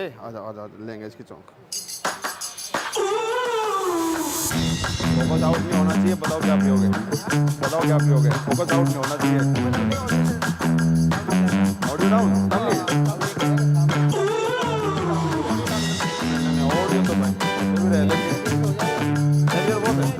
आजा आजा लेंगे इसकी चौंक। फोकस आउट नहीं होना चाहिए। बताओ क्या पियोगे, बताओ क्या पियोगे। फोकस आउट नहीं होना चाहिए। ऑडियो डाउन ऑडियो तो भाई बहुत है।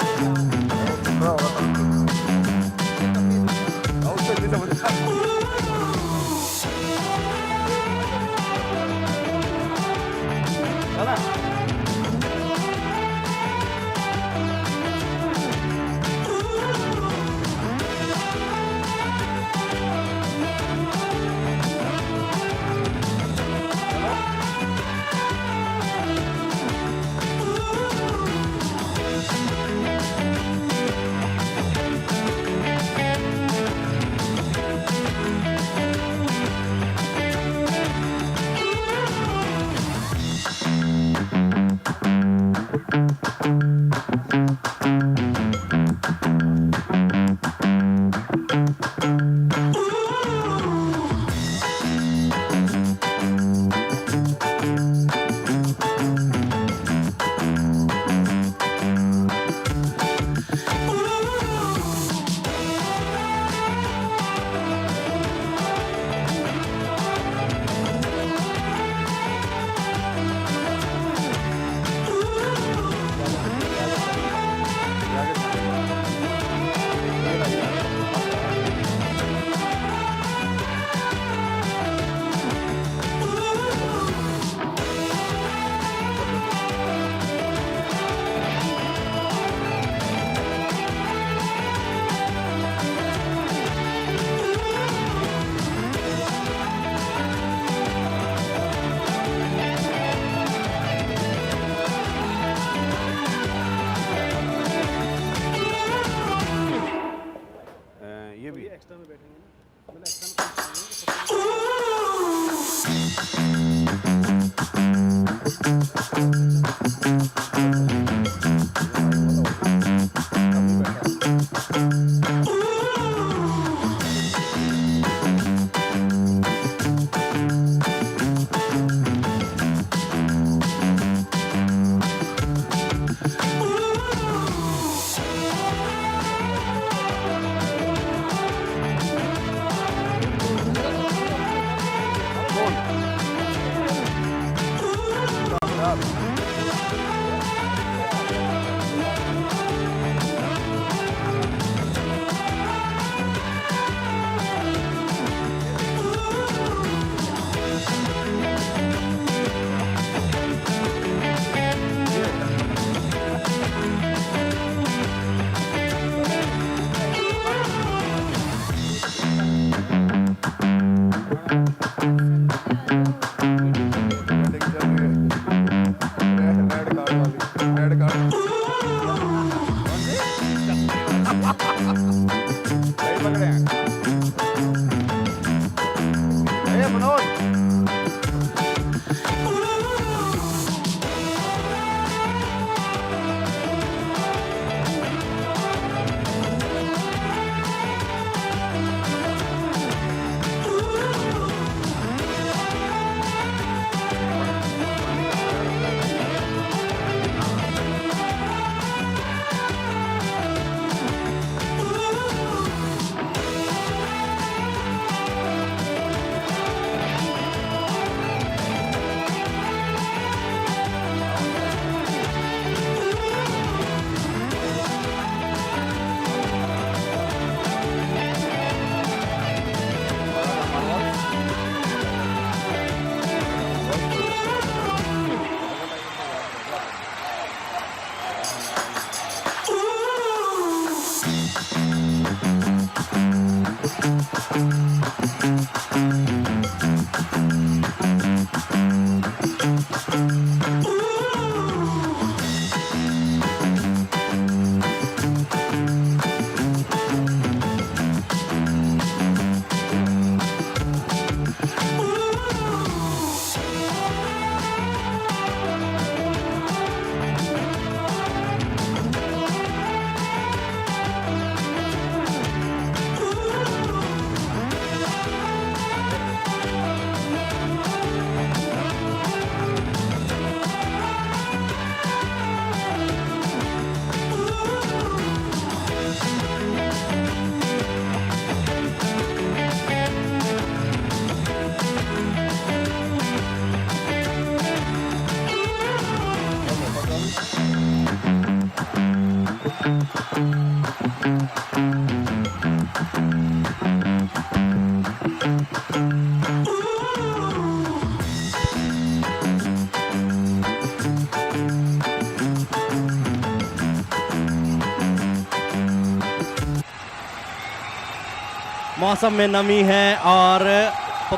मौसम में नमी है और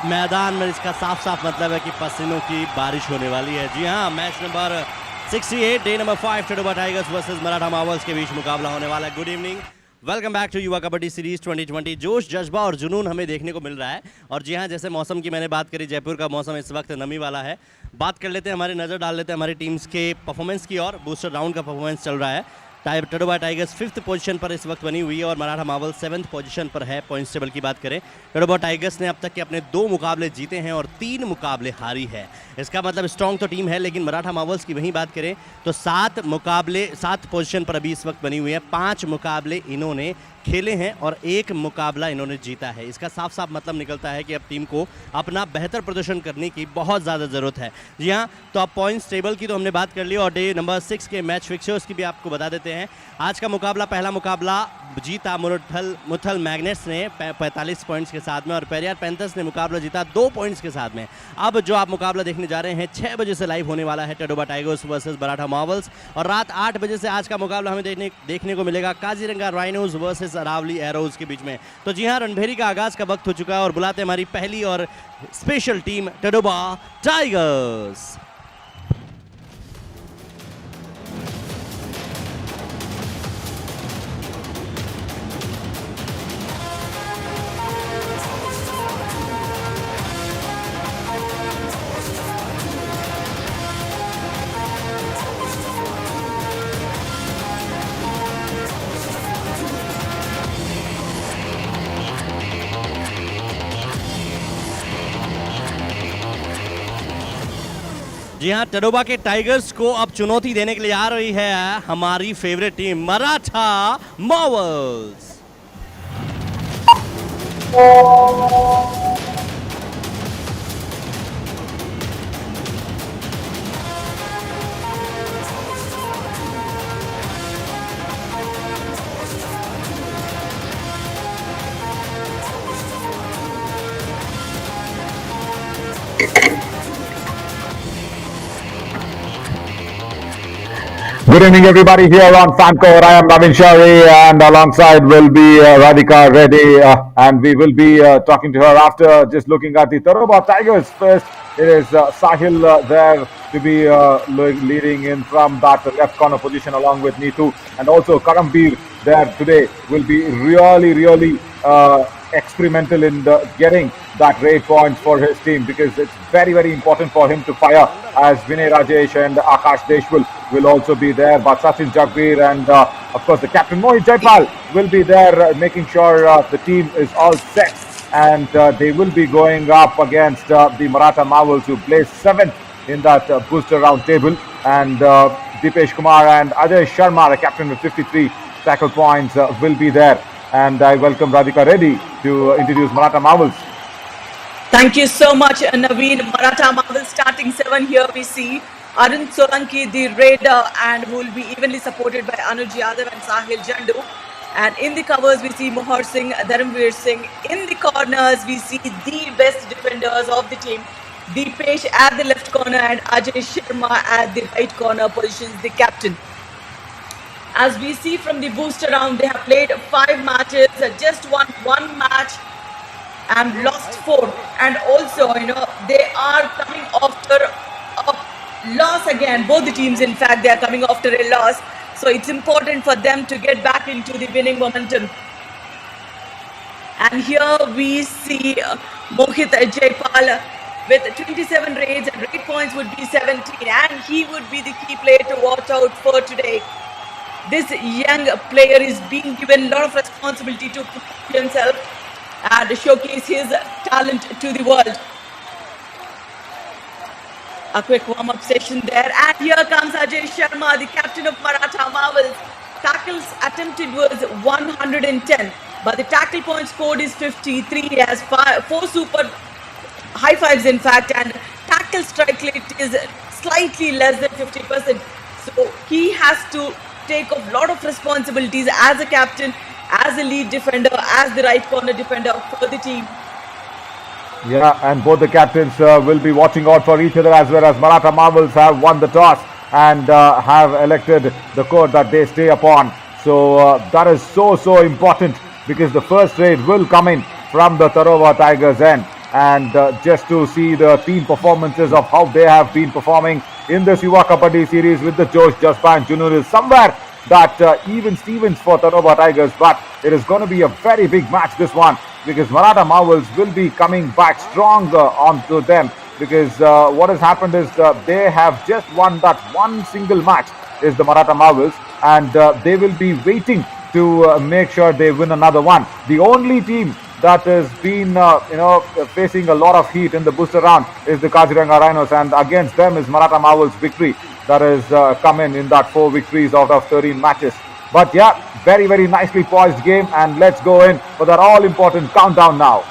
मैदान में इसका साफ साफ मतलब है कि पसीनों की बारिश होने वाली है। जी हाँ, match number 68 day number 5 Tadoba tigers versus Maratha marvels के बीच मुकाबला होने वाला है। Good evening, welcome back to Yuva Kabaddi series 2020। जोश, जज्बा और जुनून हमें देखने को मिल रहा है। और जी हाँ, जैसे मौसम की मैंने बात करी, जयपुर का मौसम इस वक्त नमी वाला है। बात कर लेते हैं, हमारी नज़र डाल लेते हैं हमारी टीम्स के परफॉर्मेंस की और बूस्टर राउंड का परफॉर्मेंस चल रहा है। टडोबा टाइगर्स 5th पोजीशन पर इस वक्त बनी हुई है और मराठा मार्वल 7th पोजीशन पर है। पॉइंट्स टेबल की बात करें, टडोबा टाइगर्स ने अब तक के अपने 2 मुकाबले जीते हैं और 3 मुकाबले हारी है। इसका मतलब स्ट्रॉन्ग तो टीम है, लेकिन मराठा मार्वल्स की वहीं बात करें तो 7 पोजीशन पर अभी इस वक्त बनी हुई है। 5 मुकाबले इन्होंने खेले हैं और 1 मुकाबला इन्होंने जीता है। इसका साफ साफ मतलब निकलता है कि अब टीम को अपना बेहतर प्रदर्शन करने की बहुत ज़्यादा ज़रूरत है। जी हाँ, तो अब पॉइंट्स टेबल की तो हमने बात कर ली और डे नंबर 6 के मैच फिक्चर्स की भी आपको बता देते हैं। आज का मुकाबला, पहला मुकाबला जीता मुथल मैग्नेट्स ने 45 पॉइंट्स के साथ में और पेरियार पैंथर्स ने मुकाबला जीता 2 पॉइंट्स के साथ में। अब जो आप मुकाबला देखने जा रहे हैं 6 बजे से लाइव होने वाला है, Tadoba tigers versus Maratha Marvels. और रात 8 बजे से आज का मुकाबला हमें देखने को मिलेगा Kaziranga rhinos versus Aravalli arrows के बीच में। तो जी हाँ, रणभेरी का आगाज का वक्त हो चुका है और बुलाते हैं हमारी पहली और स्पेशल टीम टडोबा टाइगर्स। जी हाँ, टडोबा के टाइगर्स को अब चुनौती देने के लिए आ रही है हमारी favourite team Maratha Marvels. Good evening, everybody. Here on Fancore, I am Navin Shari, and alongside will be Radhika Reddy, and we will be talking to her after just looking at the Tadoba Tigers first. It is Sahil there to be leading in from that left corner position along with Neetu, and also Karambir there today will be really experimental in getting that raid points for his team, because it's very important for him to fire, as Vinay Rajesh and Akash Deshwal will also be there, but Sachin Jagbir and of course the captain Mohit Jaipal will be there, making sure the team is all set, and they will be going up against the Maratha Marvels, who placed 7th in that booster round table, and Dipesh Kumar and Ajay Sharma, the captain with 53 tackle points, will be there. And I welcome Radhika Reddy to introduce Maratha Marvels. Thank you so much, Naveen. Maratha Marvels starting 7 here. We see Arun Solanki, the raider, and who will be evenly supported by Anuj Yadav and Sahil Jandu. And in the covers, we see Mohar Singh, Dharamveer Singh. In the corners, we see the best defenders of the team. Dipesh at the left corner and Ajay Sharma at the right corner positions the captain. As we see from the booster round, they have played 5 matches, just won 1 match and lost 4. And also, they are coming after a loss again. Both the teams, in fact, they are coming after a loss. So it's important for them to get back into the winning momentum. And here we see Mohit Jaipal with 27 raids, and raid points would be 17. And he would be the key player to watch out for today. This young player is being given a lot of responsibility to prove himself and showcase his talent to the world. A quick warm-up session there, and here comes Ajay Sharma, the captain of Maratha Marvels. Tackles attempted was 110, but the tackle point scored is 53. He has 4 super high fives, in fact, and tackle strike rate is slightly less than 50%. So he has to take a lot of responsibilities as a captain. as the lead defender, as the right corner defender for the team. Yeah, and both the captains will be watching out for each other, as well as Maratha Marvels have won the toss and have elected the court that they stay upon. So that is so important, because the first raid will come in from the Tadoba Tigers end. And just to see the team performances of how they have been performing in this Yuva Kabaddi Series with the Josh, Jaspa and Junur is somewhere that even Stevens for Tadoba Tigers. But it is going to be a very big match, this one, because Maratha Marvels will be coming back strong onto them, because what has happened is they have just won that one single match, is the Maratha Marvels, and they will be waiting to make sure they win another one. The only team that has been facing a lot of heat in the booster round is the Kaziranga Rhinos, and against them is Maratha Marvels' victory that has come in that 4 victories out of 13 matches. But yeah, very nicely poised game, and let's go in for that all important countdown now.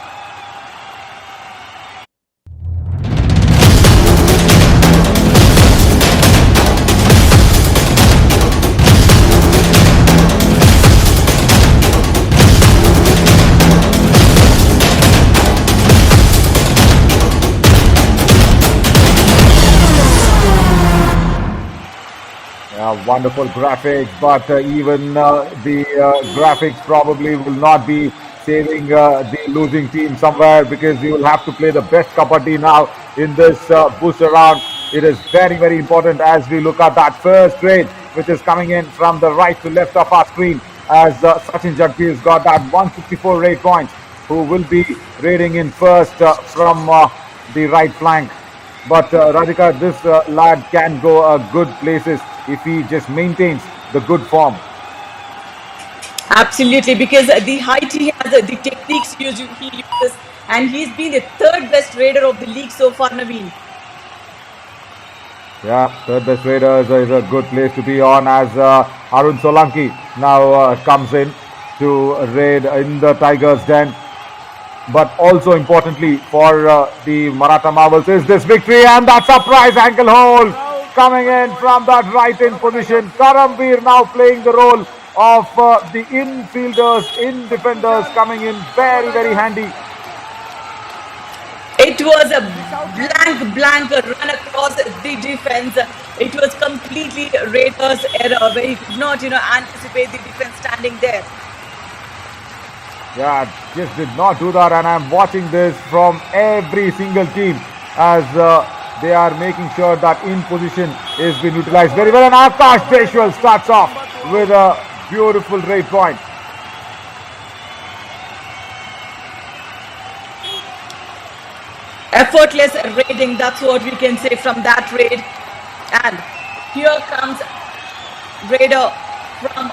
Wonderful graphics, but even the graphics probably will not be saving the losing team somewhere, because you will have to play the best kabaddi now in this booster round. It is very important as we look at that first raid, which is coming in from the right to left of our screen, as Sachin Jaggi has got that 164 raid points, who will be raiding in first from the right flank. But Radhika, this lad can go good places if he just maintains the good form. Absolutely, because the height he has, the techniques he uses, and he's been the 3rd best raider of the league so far, Naveen. Yeah, 3rd best raider is a good place to be on, as Arun Solanki now comes in to raid in the Tigers' den. But also importantly for the Maratha Marvels is this victory, and that surprise ankle hold coming in from that right in position. Karambir now playing the role of the infielders, in defenders, coming in very handy. It was a blank run across the defense. It was completely Raiders' error, where he could not anticipate the defense standing there. Yeah, just did not do that, and I'm watching this from every single team as they are making sure that in position is being utilized very well. And Akash Deshwal starts off with a beautiful raid point. Effortless raiding, that's what we can say from that raid. And here comes raider from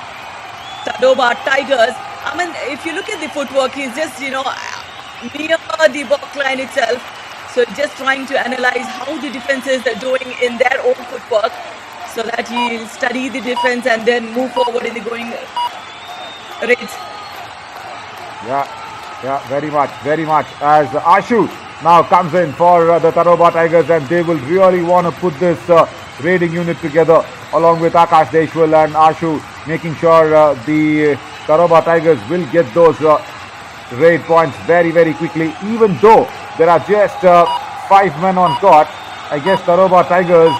Tadoba Tigers. I mean, if you look at the footwork, he's just, near the back line itself. So just trying to analyze how the defenses are doing in their own footwork, so that he'll study the defense and then move forward in the going raids. Yeah, very much. As Ashu now comes in for the Tadoba Tigers, and they will really want to put this raiding unit together along with Akash Deshwal and Ashu, making sure the Tadoba Tigers will get those raid points very quickly. Even though there are just 5 men on court, I guess Tadoba Tigers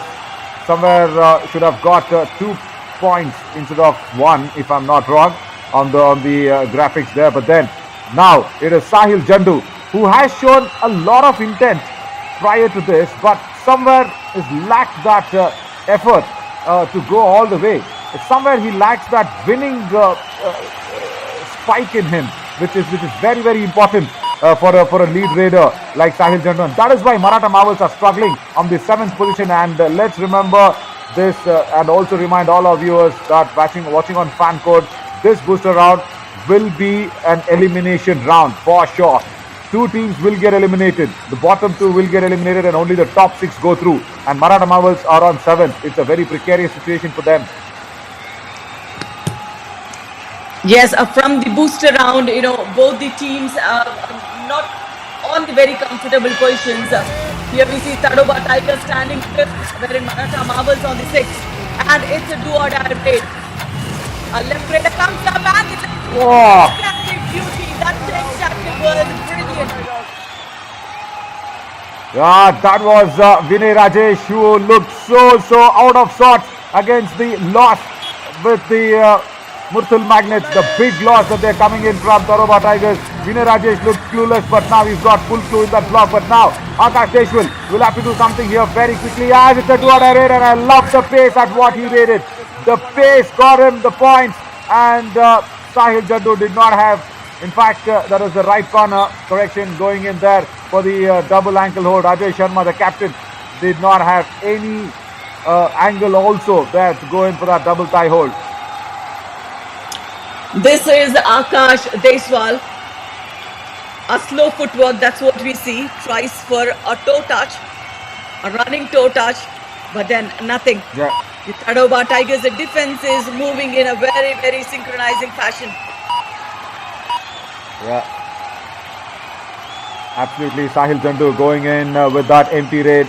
somewhere should have got 2 points instead of 1, if I'm not wrong, on the graphics there. But then now it is Sahil Jandu, who has shown a lot of intent prior to this, but somewhere has lacked that effort to go all the way. Somewhere he lacks that winning spike in him, which is very important for a lead raider like Sahil Jandu. That is why Maratha Marvels are struggling on the 7th position. And let's remember this, and also remind all our viewers that watching on fan code, this booster round will be an elimination round for sure. 2 teams will get eliminated. The bottom 2 will get eliminated, and only the top 6 go through. And Maratha Marvels are on 7th. It's a very precarious situation for them. Yes, from the booster round, both the teams are not on the very comfortable positions. Here we see Tadoba Tigers standing 5th, wherein Maratha Marvels on the 6th. And it's a do or die raid. A left raider comes up, and it's a Oh, Crafty beauty. That takes tackle was brilliant. yeah, that was Vinay Rajesh, who looked so out of sorts against the loss with the Murthul Magnets, the big loss that they're coming in from Tadoba Tigers. Vinay Rajesh looked clueless, but now he's got full clue in that block. But now Akash Deshwal will have to do something here very quickly, as it's a do-or-die raid, and I love the pace at what he raided. The pace got him the points, and Sahil Jaddu did not have. In fact, that was the right corner correction going in there for the double ankle hold. Ajay Sharma, the captain, did not have any angle also there to go in for that double thigh hold. This is Akash Deswal. A slow footwork, that's what we see. Tries for a toe touch, a running toe touch, but then nothing. Yeah. The Tadoba Tigers, the defense is moving in a very synchronizing fashion. Yeah. Absolutely, Sahil Jandu going in with that empty raid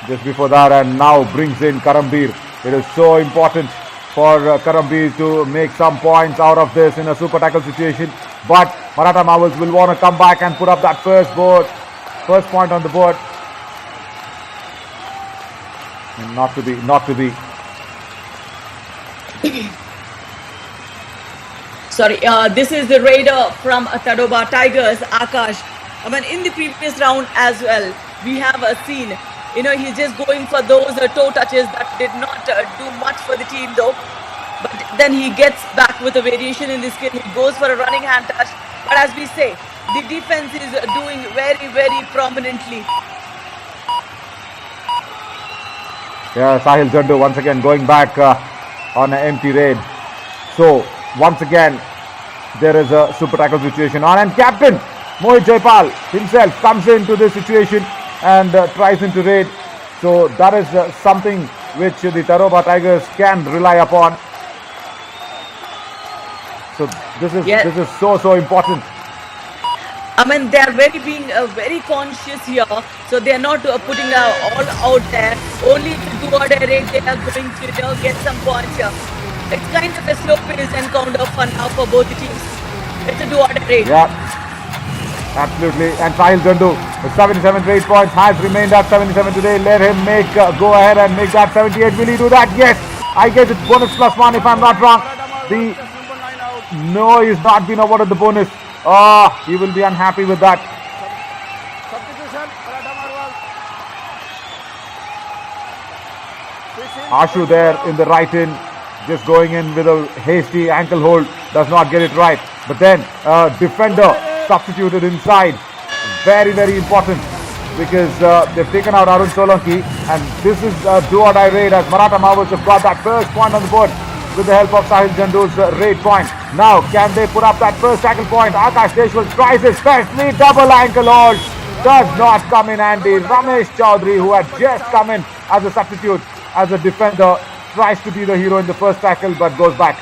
just before that, and now brings in Karambir. It is so important for Karambir to make some points out of this in a super tackle situation. But Maratha Marvels will want to come back and put up that first point on the board. And not to be. Sorry, this is the raider from Tadoba Tigers, Akash. I mean, in the previous round as well, we have seen, he's just going for those toe touches that did not do much for the team though. But then he gets back with a variation in this skill. He goes for a running hand touch. But as we say, the defense is doing very prominently. Yeah, Sahil Jandu once again going back on an empty raid. So once again there is a super tackle situation on, and captain Mohit Jaipal himself comes into this situation and tries into raid. So that is something which the Tadoba Tigers can rely upon. So this is so important. I mean, they are being very conscious here. So they are not putting all out there. Only to do or die raid, they are going to get some points here. It's kind of a slow-paced encounter for now for both the teams. It's a do or die raid. Yeah, absolutely. And Sahil Jandu, with 77 raid points, has remained at 77 today. Let him go ahead and make that 78. Will he do that? Yes. I guess it's bonus +1 if I'm not wrong. No, he's not been awarded the bonus. Oh, he will be unhappy with that. Substitution, Maratha Marvels. Ashu there in the right in, just going in with a hasty ankle hold, does not get it right. But then defender substituted inside. Very important, because they've taken out Arun Solanki, and this is a do or die raid, as Maratha Marvels have got that first point on the board with the help of Sahil Jandu's raid point. Now, can they put up that first tackle point? Akash Deshwal tries his best. The double ankle hold does not come in handy. Ramesh Chaudhary, who had just come in as a substitute, as a defender, tries to be the hero in the first tackle, but goes back.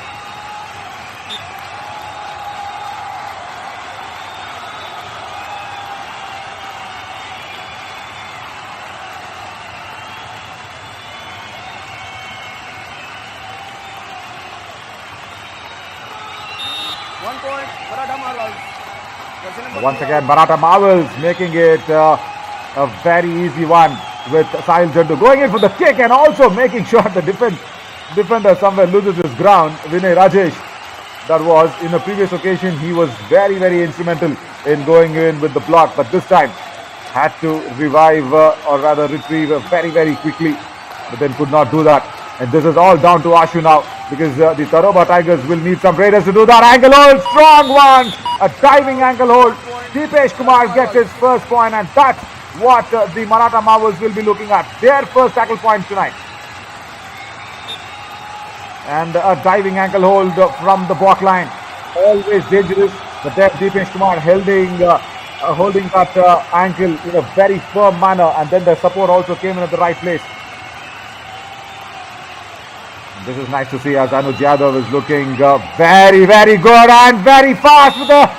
Once again, Maratha Marvels making it a very easy one with Sahil Jandu going in for the kick and also making sure the defender somewhere loses his ground. Vinay Rajesh, that was in a previous occasion, he was very instrumental in going in with the block, but this time had to revive or rather retrieve very quickly, but then could not do that. And this is all down to Ashu now, because the Tadoba Tigers will need some raiders to do that. Ankle hold, strong one, a diving ankle hold. Deepesh Kumar gets his first point, and that's what the Maratha Marvels will be looking at. Their first tackle point tonight. And a diving ankle hold from the block line. Always dangerous, but there Deepesh Kumar holding that ankle in a very firm manner, and then the support also came in at the right place. This is nice to see, as Anuj Yadav is looking very good and very fast with the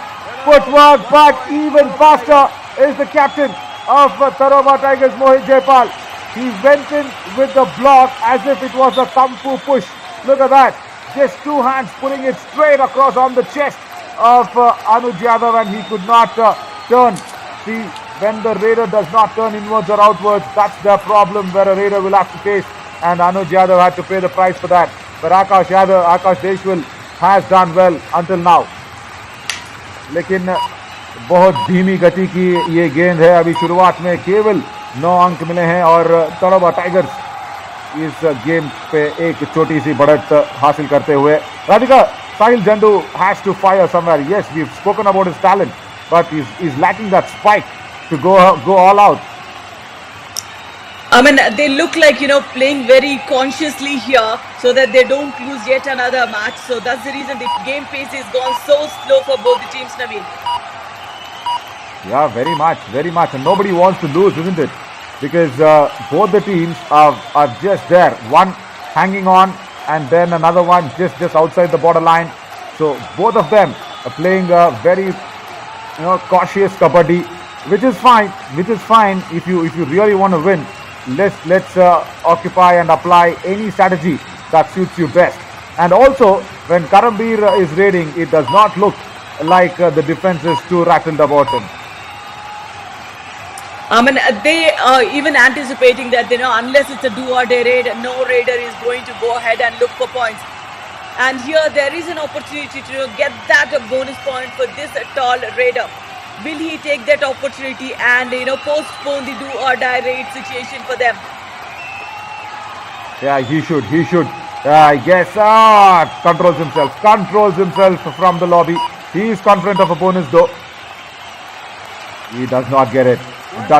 footwork, but even faster is the captain of Tadoba Tigers, Mohit Jaipal. He went in with the block as if it was a kung fu push. Look at that. just two hands pulling it straight across on the chest of Anuj Yadav, and he could not turn. See, when the raider does not turn inwards or outwards, that's the problem where a raider will have to face, and Anuj Yadav had to pay the price for that. But Akash Deshwal has done well until now. लेकिन बहुत धीमी गति की ये गेंद है. अभी शुरुआत में केवल 9 अंक मिले हैं और तड़ोबा टाइगर्स इस गेम पे एक छोटी सी बढ़त हासिल करते हुए. Radhika, Sahil Jandu has to fire somewhere. Yes, we've spoken about his talent, but he's lacking that spike to go all out. I mean, they look like, playing very consciously here so that they don't lose yet another match. So that's the reason the game pace has gone so slow for both the teams, Naveen. Yeah, very much. And nobody wants to lose, isn't it? Because both the teams are just there. One hanging on and then another one just outside the borderline. So both of them are playing very cautious kabaddi, which is fine. If you really want to win, let's occupy and apply any strategy that suits you best. And also, when Karambir is raiding, it does not look like the defense is too rattled about him. I mean, they are even anticipating that, unless it's a do or die raid, no raider is going to go ahead and look for points. And here there is an opportunity to get that bonus point for this tall raider. Will he take that opportunity and, postpone the do or die raid situation for them? Yeah, he should. I guess, controls himself from the lobby. He is confident of a bonus though. He does not get it. And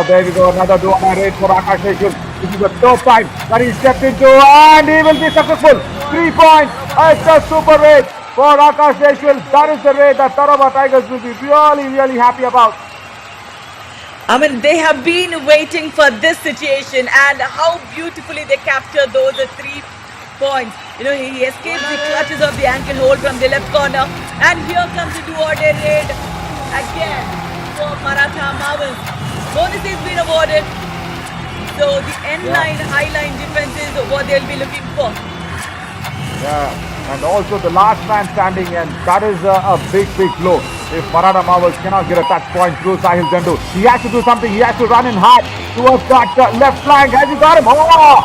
there we go, another do or die raid for Akash Deshwal. This is the third time that he stepped into, and he will be successful. 3 points. It's a super raid for Akash Deshwal. That is the raid that Tadoba Tigers will be really happy about. I mean, they have been waiting for this situation, and how beautifully they captured those 3 points. He escapes the clutches of the ankle hold from the left corner, and here comes the do or die raid again for Maratha Marvels. Bonus has been awarded, so the end line, high line defense is what they'll be looking for. Yeah, and also the last man standing, and that is a big blow. If Maratha Marvels cannot get a touch point through Sahil Jandu, he has to do something. He has to run in hard towards that left flank. Has he got him? Oh,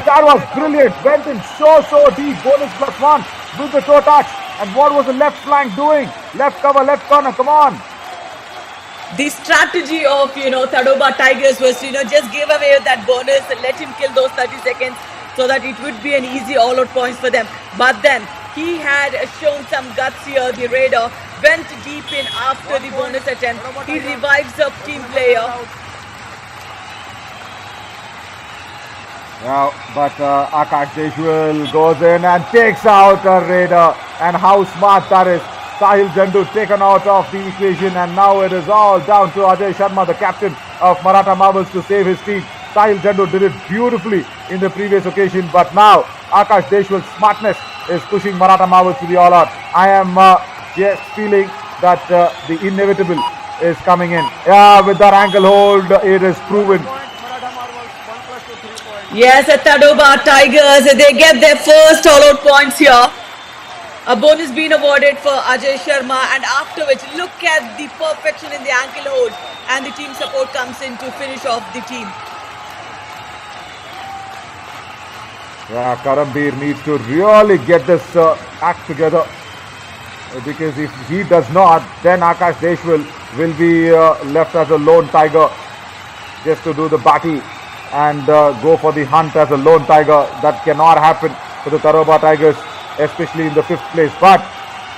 that was brilliant. Went in so deep. Bonus +1 with the toe touch. And what was the left flank doing? Left cover, left corner. Come on. The strategy of, Tadoba Tigers was to, just give away that bonus and let him kill those 30 seconds so that it would be an easy all-out points for them. But then he had shown some guts here. The raider went deep in after the bonus attempt. He revives a team player. Yeah, but Akash Deshwal goes in and takes out a raider. And how smart that is. Sahil Jandu taken out of the equation, and now it is all down to Ajay Sharma, the captain of Maratha Marvels, to save his team. Sahil Jandu did it beautifully in the previous occasion, but now Akash Deshwal's smartness is pushing Maratha Marvels to the all-out. I am just feeling that the inevitable is coming in. Yeah, with that ankle hold, it is proven. Yes, Tadoba Tigers, they get their first all-out points here. A bonus being awarded for Ajay Sharma, and after which, look at the perfection in the ankle hold, and the team support comes in to finish off the team. Yeah, Karambir needs to really get this act together, because if he does not, then Akash Deshwal will be left as a lone tiger just to do the battle and go for the hunt as a lone tiger. That cannot happen for the Tadoba Tigers, especially in the 5th place. But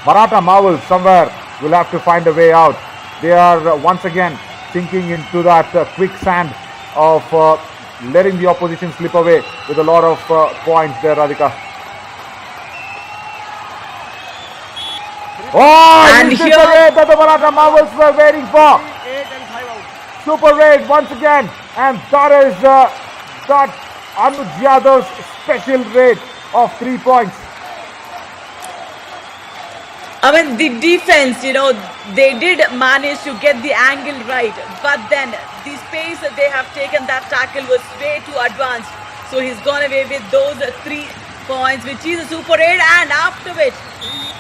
Maratha Marvels somewhere will have to find a way out. They are once again sinking into that quicksand of letting the opposition slip away with a lot of points there, Radhika. Oh, and this is the raid that the Maratha Marvels were waiting for. Super raid once again, and that is that Anuj Yadav's special raid of 3 points. I mean, the defense, they did manage to get the angle right, but then the space that they have taken that tackle was way too advanced. So he's gone away with those 3 points, which is a super 8, and after which,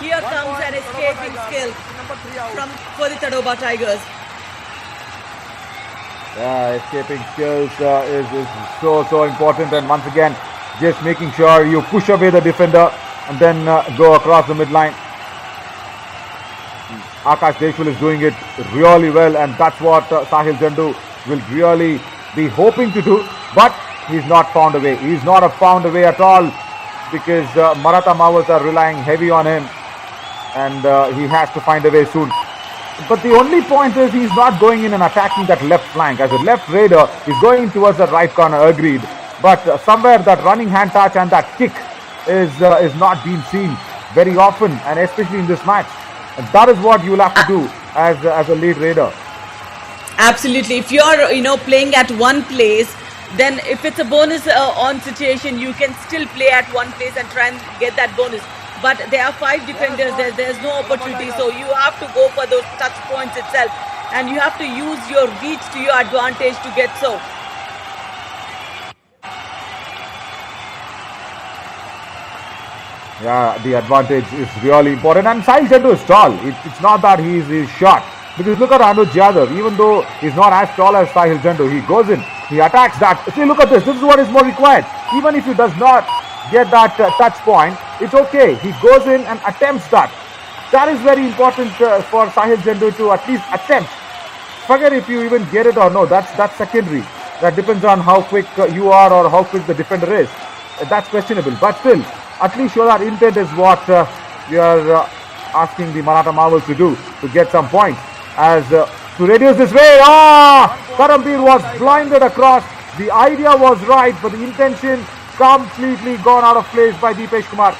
here comes an escaping skill for the Tadoba Tigers. Yeah, escaping skills is so important, and once again, just making sure you push away the defender and then go across the midline. Akash Deshwal is doing it really well, and that's what Sahil Jandu will really be hoping to do, but he's not found a way. He's not found a way at all, because Maratha Marvels are relying heavy on him, and he has to find a way soon. But the only point is he's not going in and attacking that left flank. As a left raider, he's going towards the right corner, agreed. But somewhere that running hand touch and that kick is not being seen very often, and especially in this match. And that is what you will have to do as a lead raider. Absolutely. If you're playing at one place, then if it's a bonus on situation, you can still play at one place and try and get that bonus. But there are 5 defenders, there's no opportunity, so you have to go for those touch points itself, and you have to use your reach to your advantage to get so. Yeah, the advantage is really important, and Sahil Jandu is tall. It's not that he's short, because look at Anuj Yadav. Even though he's not as tall as Sahil Jandu, he goes in, he attacks that. See, look at this. This is what is more required. Even if he does not get that touch point, it's okay. He goes in and attempts that. That is very important for Sahil Jandu to at least attempt. Forget if you even get it or no. That's secondary. That depends on how quick you are or how quick the defender is. That's questionable. But still, at least sure that intent is what we are asking the Maratha Marvels to do, to get some points. As to reduce this way, Karambir was blinded across. The idea was right, but the intention completely gone out of place by Deepesh Kumar.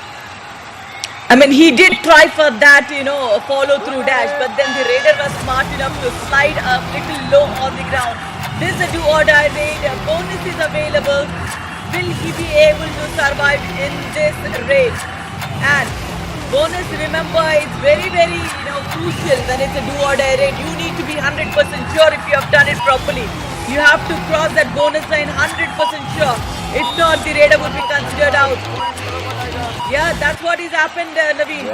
I mean, he did try for that, follow through dash, but then the raider was smart enough to slide a little low on the ground. This is a do or die raid. A bonus is available. Will he be able to survive in this raid? And bonus, remember, it's very, very crucial when it's a do or die raid. You need to be 100% sure if you have done it properly. You have to cross that bonus line 100% sure. If not, the raider would be considered out. Yeah, that's what has happened, Naveen.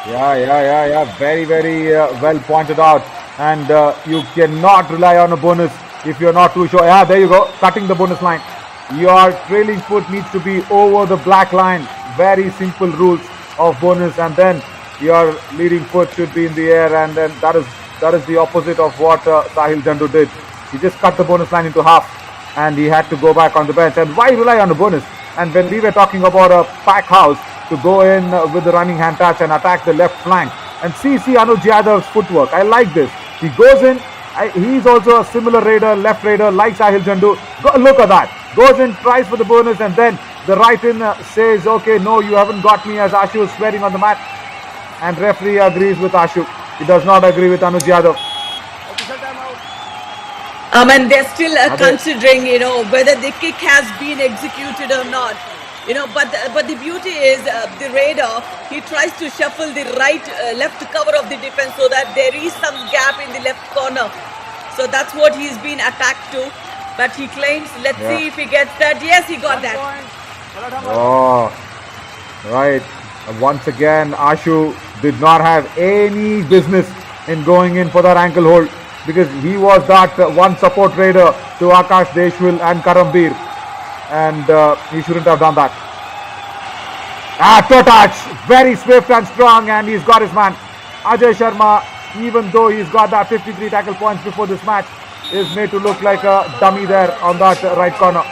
Yeah. Very, very well pointed out. And you cannot rely on a bonus if you're not too sure. Yeah, there you go. Cutting the bonus line. Your trailing foot needs to be over the black line. Very simple rules of bonus. And then your leading foot should be in the air. And then that is the opposite of what Sahil Jandu did. He just cut the bonus line into half, and he had to go back on the bench. And why rely on a bonus? And when we were talking about a pack house, to go in with the running hand touch and attack the left flank, and see Anuj Yadav's footwork. I like this. He goes in. He's also a similar raider, left raider, like Sahil Jandu. Look at that. Goes in, tries for the bonus, and then the right in says, okay, no, you haven't got me, as Ashu is swearing on the mat. And referee agrees with Ashu. He does not agree with Anuj Yadav. And they're still considering, whether the kick has been executed or not. But the beauty is the raider, he tries to shuffle the left cover of the defense so that there is some gap in the left corner. So that's what he's been attacked to. But he claims, let's see if he gets that. Yes, he got that. Oh, right. Once again, Ashu did not have any business in going in for that ankle hold, because he was that one support raider to Akash Deshwal and Karambir, and he shouldn't have done that. Toe touch, very swift and strong, and he's got his man. Ajay Sharma, even though he's got that 53 tackle points before this match, is made to look like a dummy there on that right corner.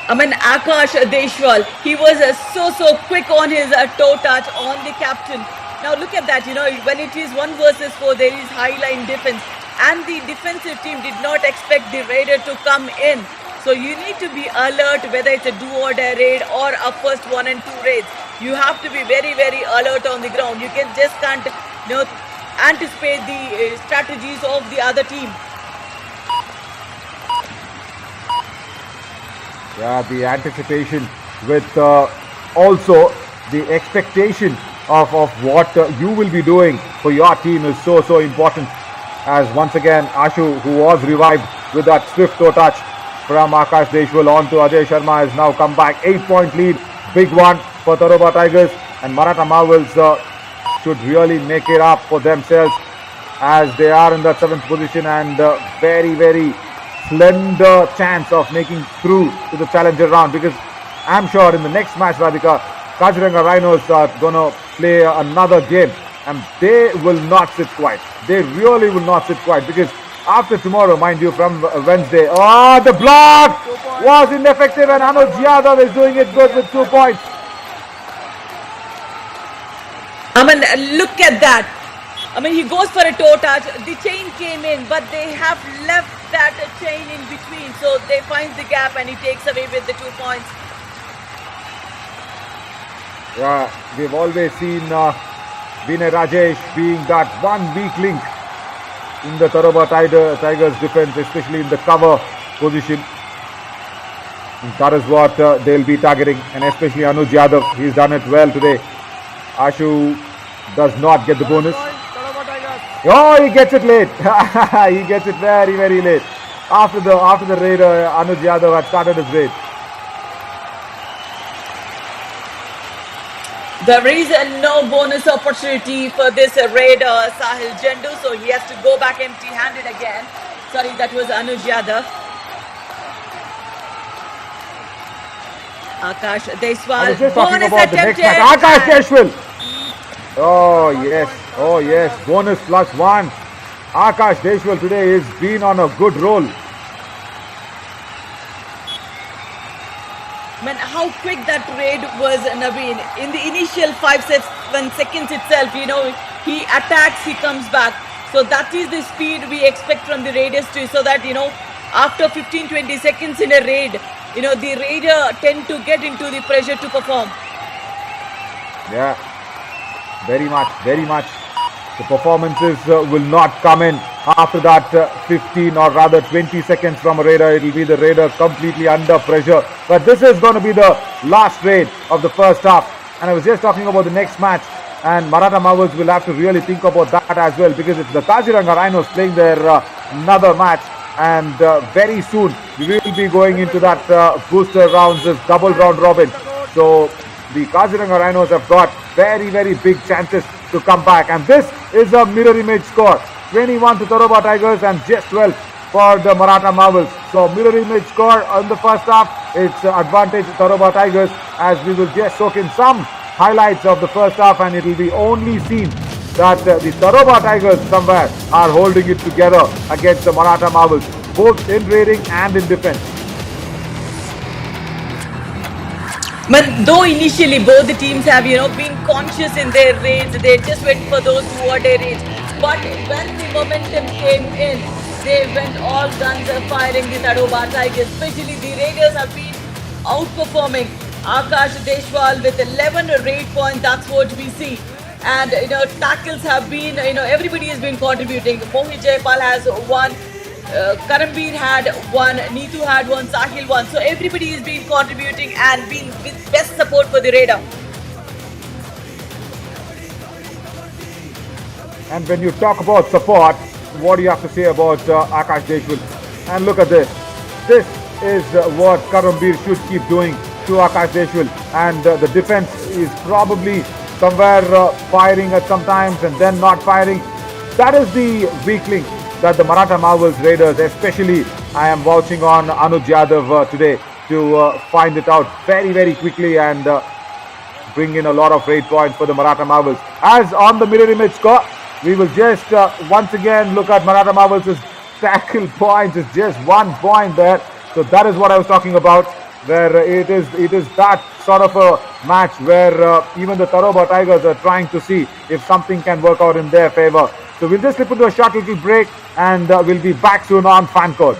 Akash Deshwal, he was so quick on his toe touch on the captain. Now look at that, when it is 1 versus 4, there is high line defense, and the defensive team did not expect the raider to come in. So you need to be alert, whether it's a do or die raid or a first 1 and 2 raids. You have to be very, very alert on the ground. You just can't anticipate the strategies of the other team. Yeah, the anticipation with also the expectation of what you will be doing for your team is so important. As once again, Ashu, who was revived with that swift toe touch, from Akash Deshwal on to Ajay Sharma has now come back. 8-point lead. Big one for Tadoba Tigers. And Maratha Marvels should really make it up for themselves as they are in that 7th position and very, very slender chance of making through to the challenger round, because I'm sure in the next match, Radhika, Kaziranga Rhinos are going to play another game and they will not sit quiet. They really will not sit quiet, because after tomorrow, mind you, from Wednesday, the block was ineffective and Anuj Yadav is doing it good with 2 points. I mean, look at that. I mean, he goes for a toe touch. The chain came in, but they have left that chain in between. So they find the gap and he takes away with the 2 points. Yeah, we've always seen Vinay Rajesh being that one weak link in the Tadoba Tigers defense, especially in the cover position. And that is what they'll be targeting, and especially Anuj Yadav. He's done it well today. Ashu does not get the bonus. Oh, he gets it late. He gets it very, very late. After the raid, Anuj Yadav had started his raid. There is no bonus opportunity for this raider, Sahil Jandu, so he has to go back empty-handed again. Sorry, that was Anuj Yadav. Akash Deshwal, bonus attempted. Akash Deshwal. Oh yes, bonus +1. Akash Deshwal today has been on a good roll. Man, how quick that raid was, Naveen. In the initial 5-7 seconds itself, he attacks, he comes back. So that is the speed we expect from the raiders too. So that, after 15-20 seconds in a raid, the raider tend to get into the pressure to perform. Yeah, very much. The performances will not come in after that 15 or rather 20 seconds from a raider. It will be the raider completely under pressure. But this is going to be the last raid of the first half. And I was just talking about the next match. And Maratha Marvels will have to really think about that as well, because it's the Kaziranga Rhinos playing their another match. And very soon we will be going into that booster rounds, this double round robin. So the Kaziranga Rhinos have got very, very big chances to come back. And this is a mirror image score. 21 to Tadoba Tigers and just 12 for the Maratha Marvels. So mirror image score on the first half. It's advantage Tadoba Tigers, as we will just soak in some highlights of the first half, and it will be only seen that the Tadoba Tigers somewhere are holding it together against the Maratha Marvels, both in raiding and in defense. But though initially both the teams have, been conscious in their raids, they just went for those who are their raids. But when the momentum came in, they went all guns firing the Tadoba Tigers. Especially the raiders have been outperforming. Akash Deshwal with 11 raid points, that's what we see. And, tackles have been, everybody has been contributing. Mohit Jaipal has won. Karambir had one, Neetu had one, Sahil won. So everybody has been contributing and been with best support for the raider. And when you talk about support, what do you have to say about Akash Deshwal? And look at this. This is what Karambir should keep doing to Akash Deshwal. And the defense is probably somewhere firing at some times and then not firing. That is the weak link that the Maratha Marvels Raiders, especially I am vouching on Anuj Yadav today to find it out very, very quickly and bring in a lot of raid points for the Maratha Marvels. As on the mirror image score, we will just once again look at Maratha Marvels' tackle points. It's just 1 point there. So that is what I was talking about, where it is that sort of a match where even the Tadoba Tigers are trying to see if something can work out in their favor. So we'll just slip into a short little break and we'll be back soon on Fan Code.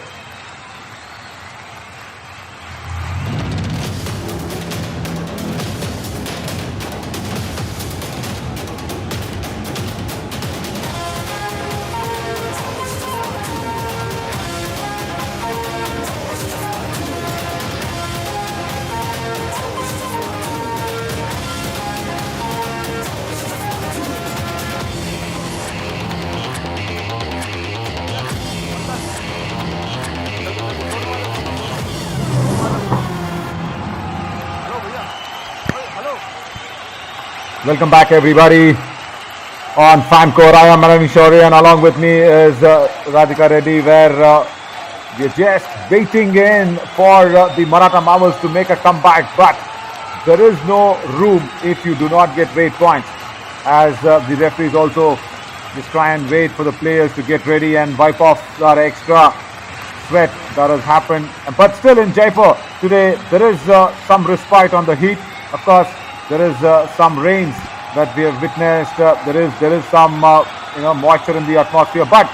Welcome back, everybody, on Fancore. I am Maran Shori, and along with me is Radhika Reddy, where we're just waiting in for the Maratha Marvels to make a comeback, but there is no room if you do not get rate points, as the referees also just try and wait for the players to get ready and wipe off that extra sweat that has happened. But still, in Jaipur today, there is some respite on the heat. Of course, there is some rains that we have witnessed. There is some moisture in the atmosphere. But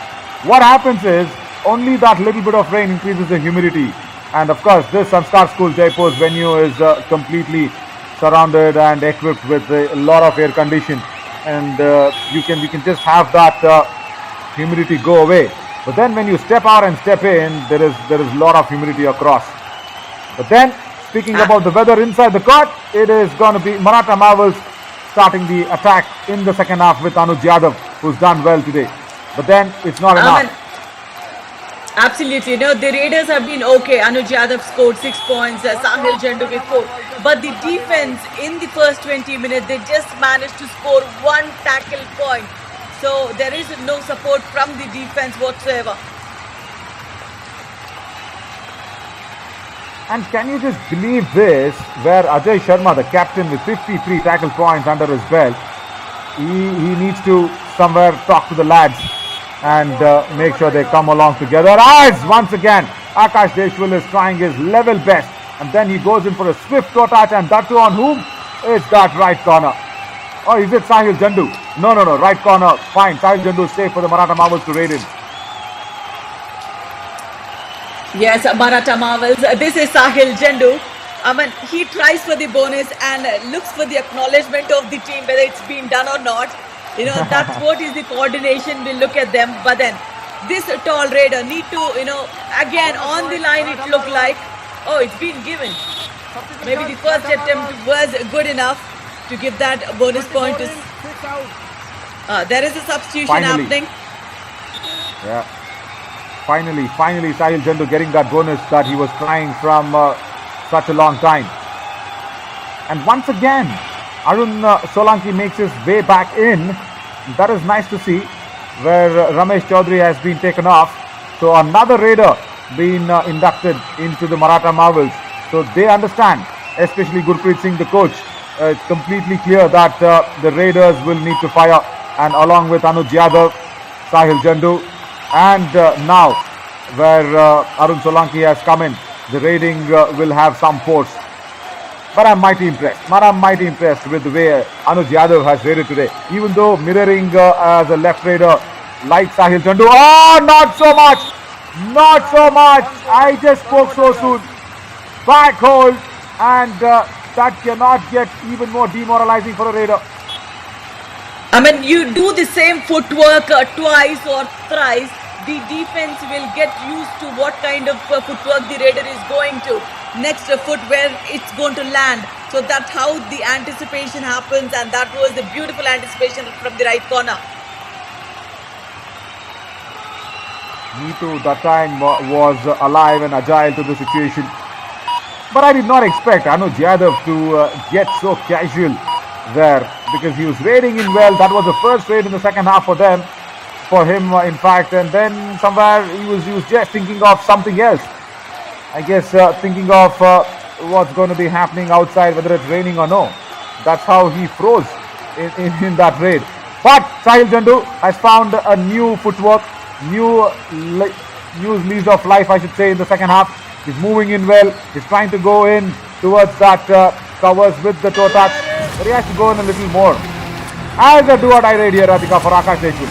what happens is only that little bit of rain increases the humidity. And of course, this Sanskar School Jaipur's venue is completely surrounded and equipped with a lot of air condition, and you can just have that humidity go away. But then when you step out and step in, there is a lot of humidity across. But then, speaking about the weather inside the court, it is going to be Maratha Marvels starting the attack in the second half with Anuj Yadav, who's done well today. But then it's not enough. Absolutely. No, the Raiders have been okay. Anuj Yadav scored 6 points, Sahil Jandu with 4. But the defense in the first 20 minutes, they just managed to score 1 tackle point. So there is no support from the defense whatsoever. And can you just believe this, where Ajay Sharma, the captain with 53 tackle points under his belt, he needs to somewhere talk to the lads and make sure they come along together. As once again, Akash Deshwal is trying his level best, and then he goes in for a swift toe touch, and that too on whom? It's that right corner. Oh, is it Sahil Jandu? No, right corner, fine. Sahil Jandu is safe for the Maratha Marvels to raid him. Yes, Maratha Marvels. This is Sahil Jandu. I mean, he tries for the bonus and looks for the acknowledgement of the team, whether it's been done or not. That's what is the coordination. We'll look at them. But then, this tall raider need to, again on the line it looked like, oh, it's been given. Maybe the first attempt was good enough to give that bonus point. There is a substitution happening. Yeah. Finally, Sahil Jandu getting that bonus that he was trying from such a long time. And once again, Arun Solanki makes his way back in. That is nice to see, where Ramesh Chaudhary has been taken off. So another raider being inducted into the Maratha Marvels. So they understand, especially Gurpreet Singh, the coach. It's completely clear that the raiders will need to fire. And along with Anuj Yadav, Sahil Jandu, and now where Arun Solanki has come in, the raiding will have some force. But I'm mighty impressed with the way Anuj Yadav has raided today. Even though mirroring as a left raider like Sahil Jandu. Oh, not so much. I just spoke so soon. Back hold, and that cannot get even more demoralizing for a raider. I mean, you do the same footwork twice or thrice, the defense will get used to what kind of footwork the raider is going to. Next foot where it's going to land. So that's how the anticipation happens, and that was the beautiful anticipation from the right corner. Neetu that time was alive and agile to the situation. But I did not expect Anuj Yadav to get so casual there, because he was raiding in well. That was the first raid in the second half for him in fact, and then somewhere he was just thinking of something else. I guess thinking of what's going to be happening outside, whether it's raining or no. That's how he froze in that raid. But Sahil Jandu has found a new footwork, new lease of life, I should say, in the second half. He's moving in well. He's trying to go in towards that covers with the toe touch, but he has to go in a little more. As a do-or-die raid here, Radhika, for Akash Deshwal.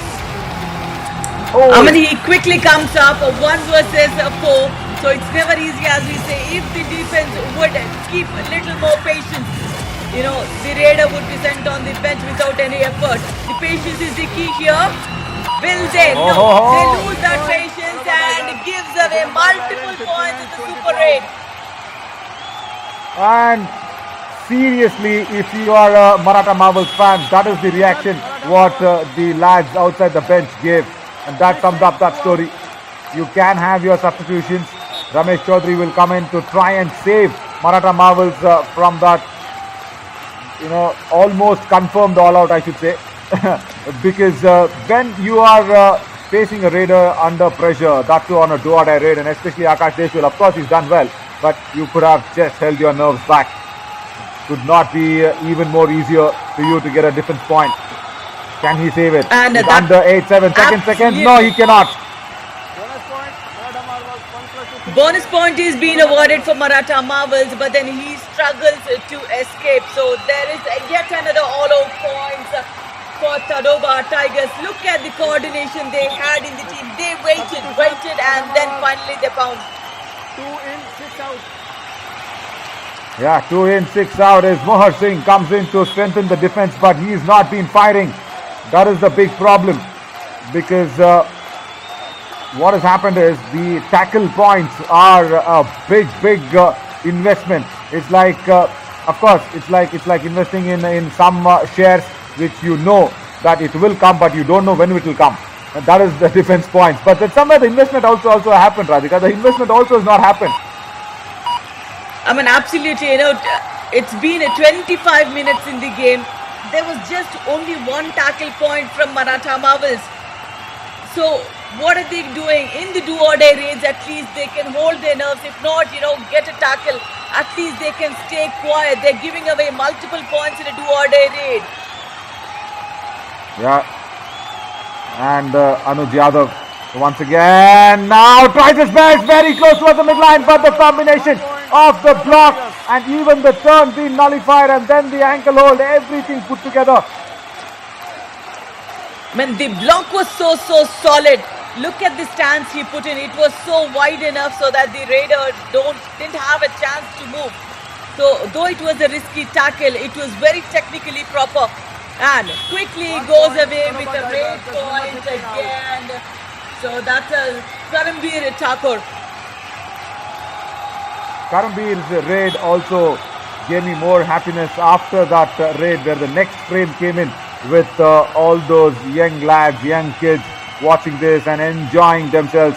Oh. I mean, he quickly comes up 1 versus 4. So it's never easy, as we say. If the defense would keep a little more patience, the raider would be sent on the bench without any effort. The patience is the key here. Will they? No, they lose that patience and gives away multiple points in the super raid. And seriously, if you are a Maratha Marvels fan, that is the reaction what the lads outside the bench gave. And that sums up that story. You can have your substitutions. Ramesh Chaudhary will come in to try and save Maratha Marvels from that almost confirmed all out, I should say. Because when you are facing a raider under pressure, that too on a do-or-die raid, and especially Akash Deshwal, of course he's done well, but you could have just held your nerves back. Could not be even more easier for you to get a defense point. Can he save it? And It's that- under 8-7 seconds. Absolutely. No, he cannot. Bonus point. Maratha Marvels 1+2. Bonus point is being awarded for Maratha Marvels, but then he struggles to escape. So there is yet another all-out points for Tadoba Tigers. Look at the coordination they had in the team. They waited, and then finally they pounced. 2 in, 6 out. Yeah, 2 in, 6 out as Mohar Singh comes in to strengthen the defense, but he's not been firing. That is the big problem, because what has happened is the tackle points are a big investment. It's like, of course, it's like investing in some shares which you know that it will come, but you don't know when it will come. And that is the defense points. But then somewhere the investment also happened, Radhika. The investment also has not happened. I mean, absolutely, it's been 25 minutes in the game. There was just only one tackle point from Maratha Marvels. So what are they doing? In the do-or-die raids, at least they can hold their nerves. If not, get a tackle. At least they can stay quiet. They're giving away multiple points in a do-or-die raid. Yeah. And Anuj Yadav once again now tries his best, very close towards the midline, but the combination of the block and even the turn being nullified, and then the ankle hold, everything put together. Man, the block was so solid. Look at the stance he put in. It was so wide enough so that the raider didn't have a chance to move. So though it was a risky tackle, it was very technically proper. And quickly goes away with a raid point again. So that's a Karambir Thakur. Karambir's raid also gave me more happiness after that raid, where the next frame came in with all those young lads, young kids watching this and enjoying themselves.